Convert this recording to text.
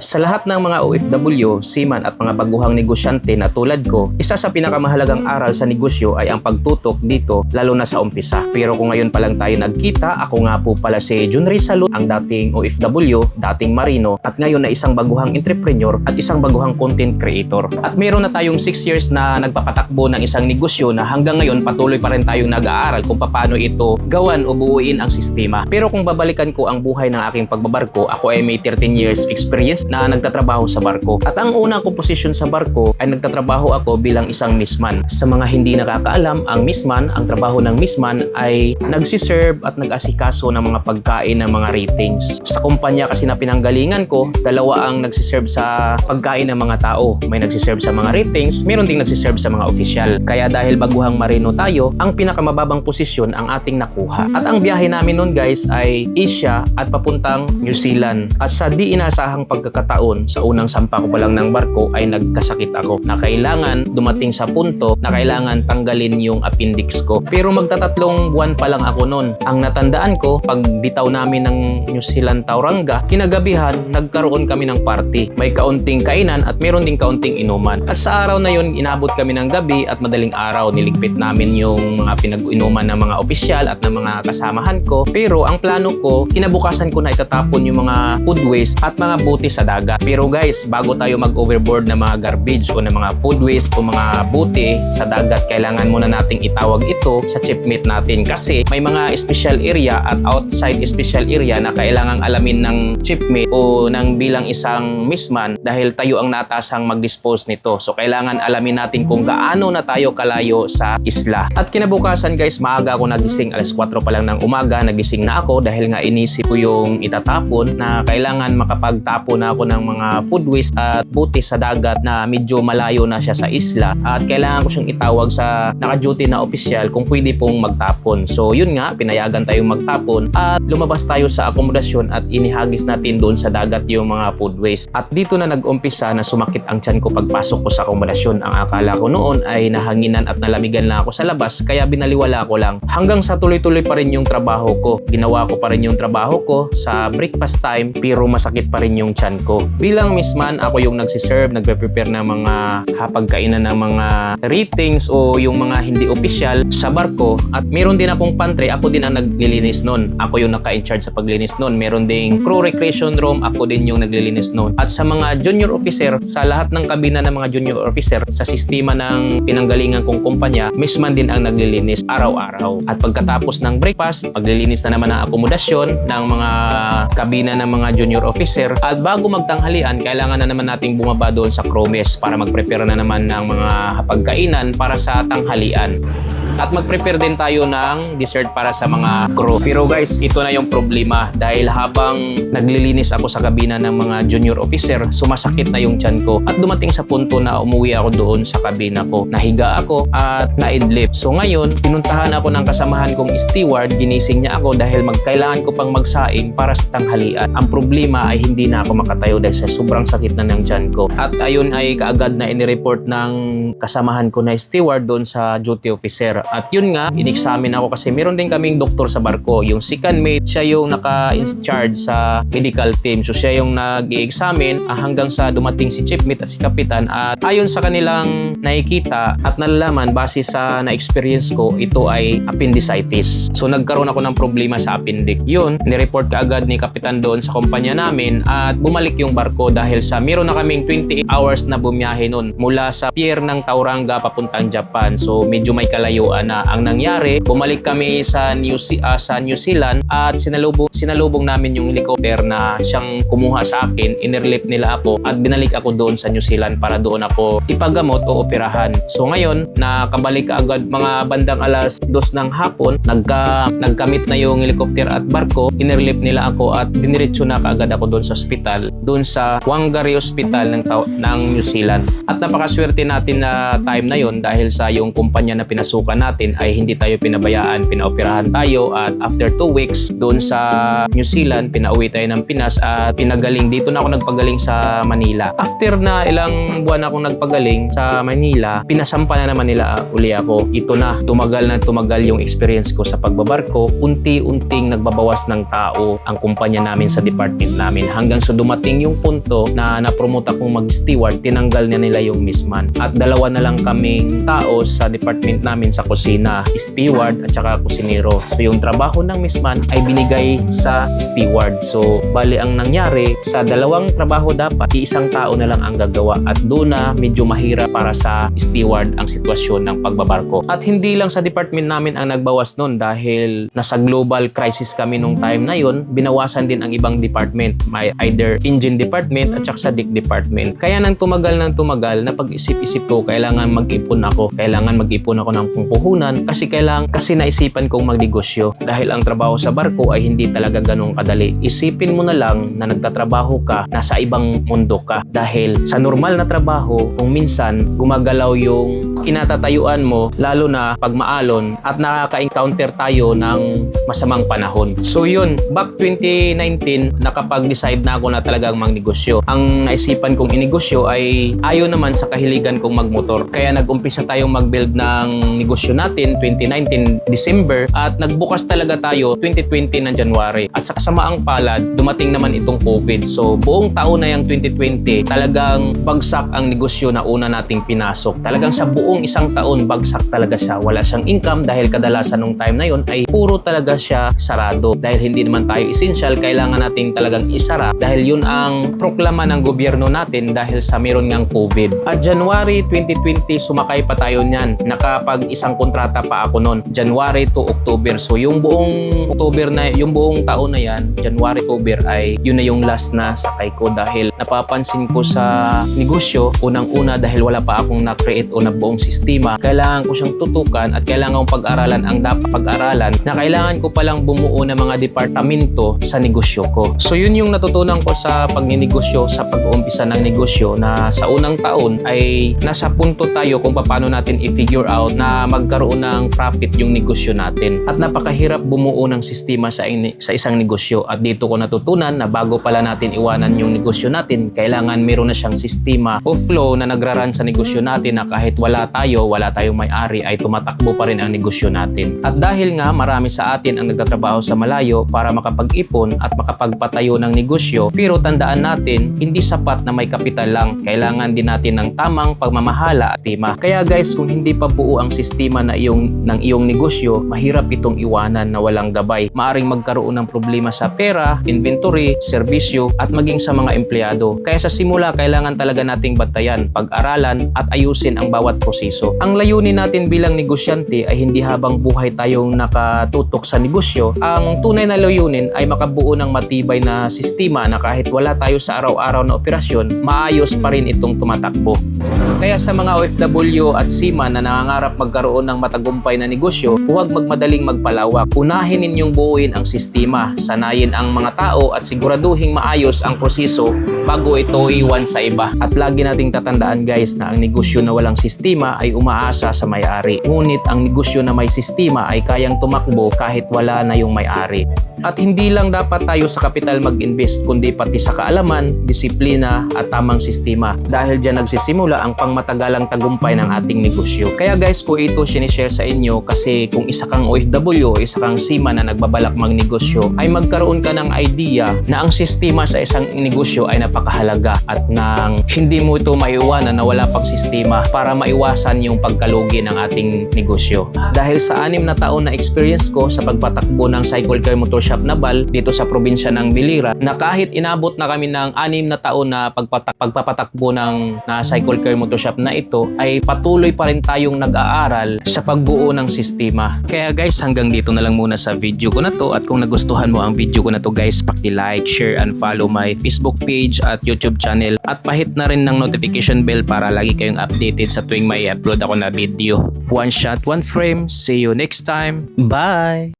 Sa lahat ng mga OFW, seaman at mga baguhang negosyante na tulad ko, isa sa pinakamahalagang aral sa negosyo ay ang pagtutok dito lalo na sa umpisa. Pero kung ngayon pa lang tayo nagkita, ako nga po pala si Junray Salud, ang dating OFW, dating marino at ngayon na isang baguhang entrepreneur at isang baguhang content creator. At meron na tayong 6 years na nagpapatakbo ng isang negosyo na hanggang ngayon patuloy pa rin tayong nag-aaral kung paano ito gawan o buuin ang sistema. Pero kung babalikan ko ang buhay ng aking pagbabarko, ako ay may 13 years experience na nagtatrabaho sa barko. At ang unang ko posisyon sa barko ay nagtatrabaho ako bilang isang missman. Sa mga hindi nakakaalam, ang missman, ang trabaho ng missman ay nagsiserve at nag-asikaso ng mga pagkain ng mga ratings. Sa kumpanya kasi na pinanggalingan ko, dalawa ang nagsiserve sa pagkain ng mga tao. May nagsiserve sa mga ratings, meron ding nagsiserve sa mga opisyal. Kaya dahil baguhang marino tayo, ang pinakamababang posisyon ang ating nakuha. At ang biyahe namin nun guys ay Asia at papuntang New Zealand. At sa di inasahang pagkakataon, sa unang sampa ko pa lang ng barko ay nagkasakit ako na kailangan dumating sa punto na kailangan tanggalin yung appendix ko. Pero magtatatlong buwan pa lang ako nun. Ang natandaan ko, pag bitaw namin ng New Zealand Tauranga, kinagabihan nagkaroon kami ng party. May kaunting kainan at meron ding kaunting inuman. At sa araw na yun, inabot kami ng gabi at madaling araw niligpit namin yung mga pinag-inuman ng mga opisyal at ng mga kasamahan ko. Pero ang plano ko, kinabukasan ko na itatapon yung mga food waste at mga buti sa dagat. Pero guys, bago tayo mag-overboard ng mga garbage o ng mga food waste o mga buti sa dagat, kailangan muna nating itawag ito sa chipmate natin kasi may mga special area at outside special area na kailangang alamin ng chipmate o ng bilang isang missman dahil tayo ang natasang mag-dispose nito. So kailangan alamin natin kung gaano na tayo kalayo sa isla. At kinabukasan guys, maaga ako nagising, alas 4 pa lang ng umaga, nagising na ako dahil nga inisip ko yung itatapon na kailangan makapagtapon na ako ng mga food waste at buti sa dagat na medyo malayo na siya sa isla at kailangan ko siyang itawag sa naka-duty na opisyal kung pwede pong magtapon. So yun nga, pinayagan tayong magtapon at lumabas tayo sa akomodasyon at inihagis natin doon sa dagat yung mga food waste. At dito na nag-umpisa na sumakit ang tiyan ko pagpasok ko sa akomodasyon. Ang akala ko noon ay nahanginan at nalamigan lang ako sa labas kaya binaliwala ko lang. Hanggang sa tuloy-tuloy pa rin yung trabaho ko. Ginawa ko pa rin yung trabaho ko sa breakfast time pero masakit pa rin yung tiyan ko. Bilang missman, ako yung nagsiserve, nagpe-prepare ng mga hapagkainan ng mga ratings o yung mga hindi opisyal sa barko at meron din akong pantry, ako din ang naglilinis nun. Ako yung naka-in-charge sa paglinis nun. Meron ding crew recreation room, ako din yung naglilinis nun. At sa mga junior officer, sa lahat ng kabina ng mga junior officer, sa sistema ng pinanggalingan kong kumpanya, missman din ang naglilinis araw-araw. At pagkatapos ng breakfast, maglilinis na naman ang akomodasyon ng mga kabina ng mga junior officer at bago magtanghalian, kailangan na naman nating bumaba doon sa crew mess para mag-prepare na naman ng mga hapagkainan para sa tanghalian. At mag-prepare din tayo ng dessert para sa mga crew. Pero guys, ito na yung problema dahil habang naglilinis ako sa kabina ng mga junior officer, sumasakit na yung tiyan ko. At dumating sa punto na umuwi ako doon sa kabina ko. Nahiga ako at naidlip. So ngayon, pinuntahan ako ng kasamahan kong steward, ginising niya ako dahil kailangan ko pang magsaing para sa tanghalian. Ang problema ay hindi na ako makatayo dahil sa sobrang sakit na ng tiyan ko. At ayun ay kaagad na inireport ng kasamahan ko na steward doon sa duty officer. At yun nga, in-examine ako kasi meron din kaming doktor sa barko. Yung second mate, siya yung naka-in-charge sa medical team. So siya yung nag-i-examine hanggang sa dumating si chiefmate at si kapitan. At ayon sa kanilang nakikita at nalalaman base sa na-experience ko, ito ay appendicitis. So nagkaroon ako ng problema sa appendix. Yun, nireport kaagad ni kapitan doon sa kumpanya namin at bumalik yung barko dahil sa meron na kaming 28 hours na bumiyahe nun mula sa pier ng Tauranga papuntang Japan. So medyo may kalayuan na. Ang nangyari, bumalik kami sa New Zealand at sinalubong namin yung helicopter na siyang kumuha sa akin, inirelief nila ako at binalik ako doon sa New Zealand para doon ako ipagamot o operahan. So ngayon, nakabalik agad mga bandang alas 2 ng hapon, nagkamit na yung helicopter at barko, inirelief nila ako at diniretso na kaagad ako doon sa hospital, doon sa Whangarei Hospital ng New Zealand. At napakaswerte natin na time na yon dahil sa yung kumpanya na pinasukan natin ay hindi tayo pinabayaan, pinaoperahan tayo at after 2 weeks doon sa New Zealand, pinauwi tayo ng Pinas at pinagaling. Dito na ako nagpagaling sa Manila. After na ilang buwan akong nagpagaling sa Manila, pinasampa na naman nila uli ako. Ito na tumagal yung experience ko sa pagbabarko. Unti-unting nagbabawas ng tao ang kumpanya namin sa department namin hanggang sa dumating yung punto na napromote akong mag-steward, tinanggal na nila yung missman. At dalawa na lang kaming tao sa department namin sa kusina, steward at saka kusinero. So yung trabaho ng missman ay binigay sa steward. So bali ang nangyari, sa dalawang trabaho dapat isang tao na lang ang gagawa at doon na medyo mahirap para sa steward ang sitwasyon ng pagbabarko. At hindi lang sa department namin ang nagbawas noon dahil nasa global crisis kami nung time na yun, binawasan din ang ibang department, may either engine department at saka sa deck department. Kaya nang tumagal na pag-isip-isip ko, kailangan mag-ipon ako ng puhunan kasi naisipan kong magnegosyo dahil ang trabaho sa barko ay hindi talaga ganun kadali. Isipin mo na lang na nagtatrabaho ka, nasa ibang mundo ka dahil sa normal na trabaho, kung minsan gumagalaw yung kinatatayuan mo, lalo na pag maalon at nakaka-encounter tayo ng masamang panahon. So yun, back 2019, nakapag-decide na ako na talagang magnegosyo. Ang naisipan kong inegosyo ay ayaw naman sa kahiligan kong magmotor. Kaya nag-umpisa tayong mag-build ng negosyo natin 2019 December at nagbukas talaga tayo 2020 ng January. At sa kasamaang palad, dumating naman itong COVID. So buong taon na yung 2020, talagang bagsak ang negosyo na una nating pinasok. Talagang sa buong isang taon, bagsak talaga siya. Wala siyang income dahil kadalasan nung time na yon ay puro talaga siya sarado. Dahil hindi naman tayo essential, kailangan nating talagang isara dahil yun ang proklama ng gobyerno natin dahil sa meron ngang COVID. At January 2020, sumakay pa tayo niyan. Nakapag isang kontrata pa ako noon, January to October. So yung buong taon na yan, January, October ay yun na yung last na sakay ko dahil napapansin ko sa negosyo, unang-una dahil wala pa akong na-create o nabuong sistema, kailangan ko siyang tutukan at kailangan kong pag-aralan ang dapat pag-aralan na kailangan ko palang bumuo ng mga departamento sa negosyo ko. So yun yung natutunan ko sa pagninegosyo, sa pag-uumpisa ng negosyo na sa unang taon ay nasa punto tayo kung paano natin i-figure out na magkaroon ng profit yung negosyo natin. At napakahirap bumuo ng sistema sa isang negosyo at dito ko natutunan na bago pala natin iwanan yung negosyo natin, kailangan meron na siyang sistema o flow na nagraran sa negosyo natin na kahit wala tayong may-ari ay tumatakbo pa rin ang negosyo natin. At dahil nga marami sa atin ang nagtatrabaho sa malayo para makapag-ipon at makapagpatayo ng negosyo, pero tandaan natin, hindi sapat na may kapital lang. Kailangan din natin ng tamang pagmamahala at sistema. Kaya guys, kung hindi pa buo ang sistema ng iyong negosyo, mahirap itong iwanan na walang gabay. Maaring magkaroon ng problema sa pera, inventory, serbisyo at maging sa mga empleyado. Kaya sa simula, kailangan talaga nating bantayan, pag-aralan at ayusin ang bawat proseso. Ang layunin natin bilang negosyante ay hindi habang buhay tayong nakatutok sa negosyo. Ang tunay na layunin ay makabuo ng matibay na sistema na kahit wala tayo sa araw-araw na operasyon, maayos pa rin itong tumatakbo. Kaya sa mga OFW at seaman na nangangarap magkaroon ng matagumpay na negosyo, huwag magmadaling magpalawak. Unahin ninyong buuin ang sistema, sanayin ang mga tao at siguraduhing maayos ang proseso bago ito iwan sa iba. At lagi nating tatandaan guys na ang negosyo na walang sistema ay umaasa sa may-ari. Ngunit ang negosyo na may sistema ay kayang tumakbo kahit wala na yung may-ari. At hindi lang dapat tayo sa kapital mag-invest, kundi pati sa kaalaman, disiplina at tamang sistema. Dahil dyan nagsisimula ang pangmatagalang tagumpay ng ating negosyo. Kaya guys, po ito sinishare sa inyo kasi kung isa kang OFW o isa kang seaman na nagbabalak magnegosyo, ay magkaroon ka ng idea na ang sistema sa isang negosyo ay napakahalaga at nang hindi mo ito maiwanan na wala pang sistema para maiwasan yung pagkalugi ng ating negosyo. Dahil sa 6 na taon na experience ko sa pagpatakbo ng Cycle Care Motor Shop Nabal dito sa probinsya ng Bilira, na kahit inabot na kami ng 6 na taon na pagpapatakbo ng Cycle Care Motor Shop na ito, ay patuloy pa rin tayong nag-aaral sa pagbuo ng sistema. Kaya guys, hanggang dito na lang muna sa video ko na to, at kung nagustuhan mo ang video ko na to guys, paki-like, share and follow my Facebook page at YouTube channel, at pahit na rin ng notification bell para lagi kayong updated sa tuwing may upload ako na video. One shot, one frame. See you next time. Bye!